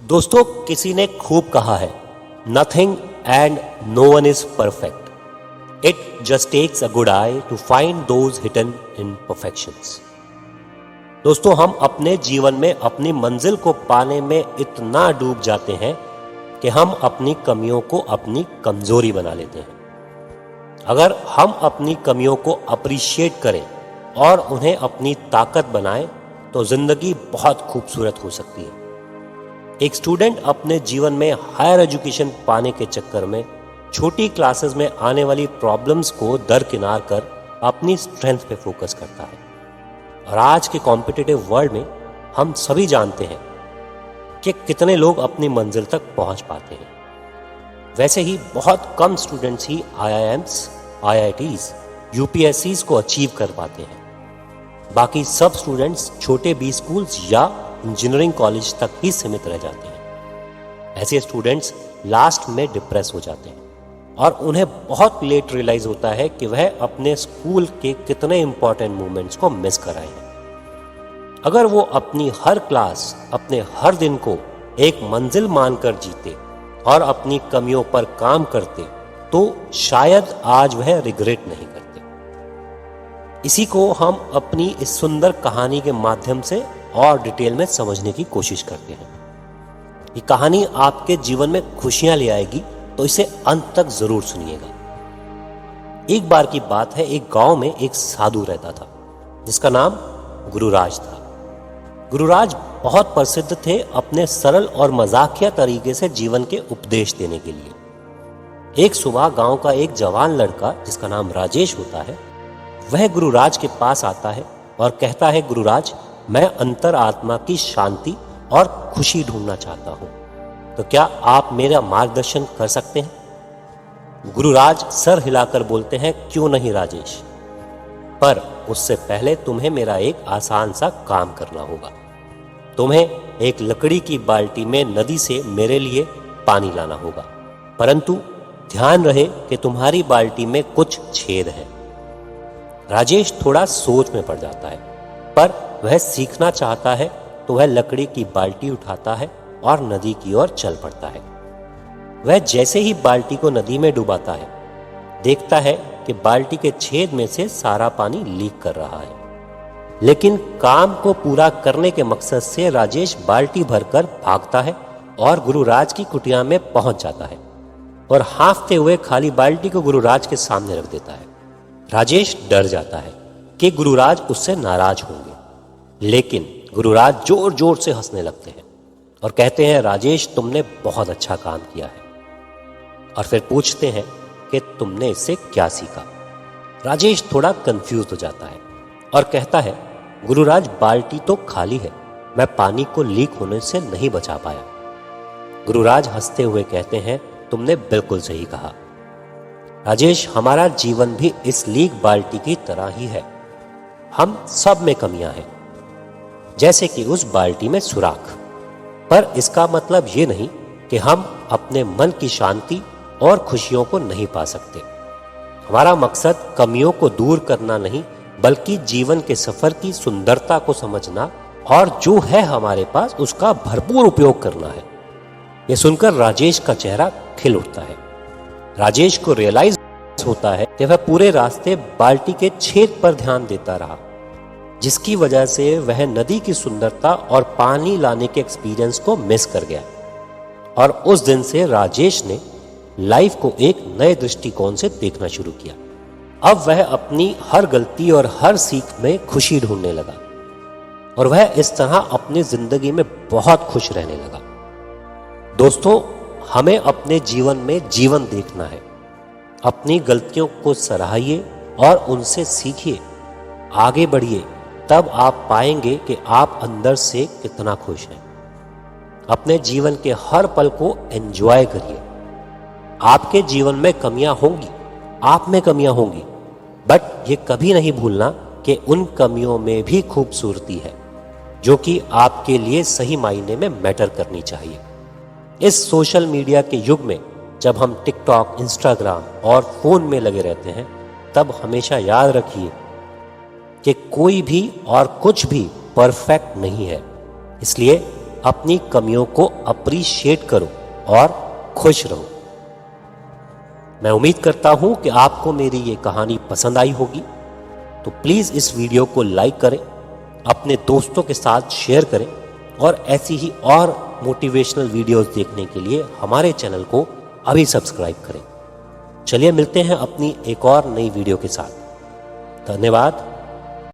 दोस्तों, किसी ने खूब कहा है, nothing and no one is perfect, it just takes a good eye to find those hidden imperfections. दोस्तों, हम अपने जीवन में अपनी मंजिल को पाने में इतना डूब जाते हैं कि हम अपनी कमियों को अपनी कमजोरी बना लेते हैं। अगर हम अपनी कमियों को अप्रिशिएट करें और उन्हें अपनी ताकत बनाएं तो जिंदगी बहुत खूबसूरत हो सकती है। एक स्टूडेंट अपने जीवन में हायर एजुकेशन पाने के चक्कर में छोटी क्लासेस में आने वाली प्रॉब्लम्स को दरकिनार कर अपनी स्ट्रेंथ पे फोकस करता है। और आज के कॉम्पिटिटिव वर्ल्ड में हम सभी जानते हैं कि कितने लोग अपनी मंजिल तक पहुंच पाते हैं। वैसे ही बहुत कम स्टूडेंट्स ही IIMs, IITs, UPSCs को अचीव कर पाते हैं। बाकी सब स्टूडेंट्स छोटे बी स्कूल्स या इंजीनियरिंग कॉलेज तक ही सीमित रह जाते हैं। ऐसे स्टूडेंट्स लास्ट में डिप्रेस हो जाते हैं और उन्हें बहुत लेट रियलाइज होता है कि वह अपने स्कूल के कितने इंपॉर्टेंट मोमेंट्स को मिस कर आए हैं। अगर वो अपनी हर क्लास, अपने हर दिन को एक मंजिल मानकर जीते और अपनी कमियों पर काम करते तो शायद आज वह रिग्रेट नहीं करते। इसी को हम अपनी इस सुंदर कहानी के माध्यम से और डिटेल में समझने की कोशिश करते हैं। ये कहानी आपके जीवन में खुशियां ले आएगी, तो इसे अंत तक जरूर सुनिएगा। एक बार की बात है, एक गांव में एक साधु रहता था जिसका नाम गुरुराज था। गुरुराज बहुत प्रसिद्ध थे अपने सरल और मजाकिया तरीके से जीवन के उपदेश देने के लिए। एक सुबह गांव का एक जवान लड़का जिसका नाम राजेश होता है, वह गुरुराज के पास आता है और कहता है, गुरुराज, मैं अंतर आत्मा की शांति और खुशी ढूंढना चाहता हूं, तो क्या आप मेरा मार्गदर्शन कर सकते हैं? गुरुराज सर हिलाकर बोलते हैं, क्यों नहीं राजेश, पर उससे पहले तुम्हें मेरा एक आसान सा काम करना होगा। तुम्हें एक लकड़ी की बाल्टी में नदी से मेरे लिए पानी लाना होगा, परंतु ध्यान रहे कि तुम्हारी बाल्टी में कुछ छेद है। राजेश थोड़ा सोच में पड़ जाता है, पर वह सीखना चाहता है, तो वह लकड़ी की बाल्टी उठाता है और नदी की ओर चल पड़ता है। वह जैसे ही बाल्टी को नदी में डुबाता है, देखता है कि बाल्टी के छेद में से सारा पानी लीक कर रहा है। लेकिन काम को पूरा करने के मकसद से राजेश बाल्टी भरकर भागता है और गुरुराज की कुटिया में पहुंच जाता है और हाँफते हुए खाली बाल्टी को गुरुराज के सामने रख देता है। राजेश डर जाता है कि गुरुराज उससे नाराज होंगे, लेकिन गुरुराज जोर जोर से हंसने लगते हैं और कहते हैं, राजेश, तुमने बहुत अच्छा काम किया है। और फिर पूछते हैं कि तुमने इससे क्या सीखा। राजेश थोड़ा कंफ्यूज हो जाता है और कहता है, गुरुराज, बाल्टी तो खाली है, मैं पानी को लीक होने से नहीं बचा पाया। गुरुराज हंसते हुए कहते हैं, तुमने बिल्कुल सही कहा राजेश, हमारा जीवन भी इस लीक बाल्टी की तरह ही है। हम सब में कमियां हैं, जैसे कि उस बाल्टी में सुराख। पर इसका मतलब ये नहीं कि हम अपने मन की शांति और खुशियों को नहीं पा सकते। हमारा मकसद कमियों को दूर करना नहीं, बल्कि जीवन के सफर की सुंदरता को समझना और जो है हमारे पास उसका भरपूर उपयोग करना है। यह सुनकर राजेश का चेहरा खिल उठता है। राजेश को रियलाइज होता है कि वह पूरे रास्ते बाल्टी के छेद पर ध्यान देता रहा, जिसकी वजह से वह नदी की सुंदरता और पानी लाने के एक्सपीरियंस को मिस कर गया। और उस दिन से राजेश ने लाइफ को एक नए दृष्टिकोण से देखना शुरू किया। अब वह अपनी हर गलती और हर सीख में खुशी ढूंढने लगा और वह इस तरह अपनी जिंदगी में बहुत खुश रहने लगा। दोस्तों, हमें अपने जीवन में जीवन देखना है। अपनी गलतियों को सराहिए और उनसे सीखिए, आगे बढ़िए, तब आप पाएंगे कि आप अंदर से कितना खुश हैं। अपने जीवन के हर पल को एंजॉय करिए। आपके जीवन में कमियां होंगी, आप में कमियां होंगी, बट ये कभी नहीं भूलना कि उन कमियों में भी खूबसूरती है, जो कि आपके लिए सही मायने में मैटर करनी चाहिए। इस सोशल मीडिया के युग में जब हम टिकटॉक, इंस्टाग्राम और फोन में लगे रहते हैं, तब हमेशा याद रखिए कि कोई भी और कुछ भी परफेक्ट नहीं है। इसलिए अपनी कमियों को अप्रिशिएट करो और खुश रहो। मैं उम्मीद करता हूं कि आपको मेरी ये कहानी पसंद आई होगी, तो प्लीज़ इस वीडियो को लाइक करें, अपने दोस्तों के साथ शेयर करें और ऐसी ही और मोटिवेशनल वीडियोस देखने के लिए हमारे चैनल को अभी सब्सक्राइब करें। चलिए मिलते हैं अपनी एक और नई वीडियो के साथ। धन्यवाद।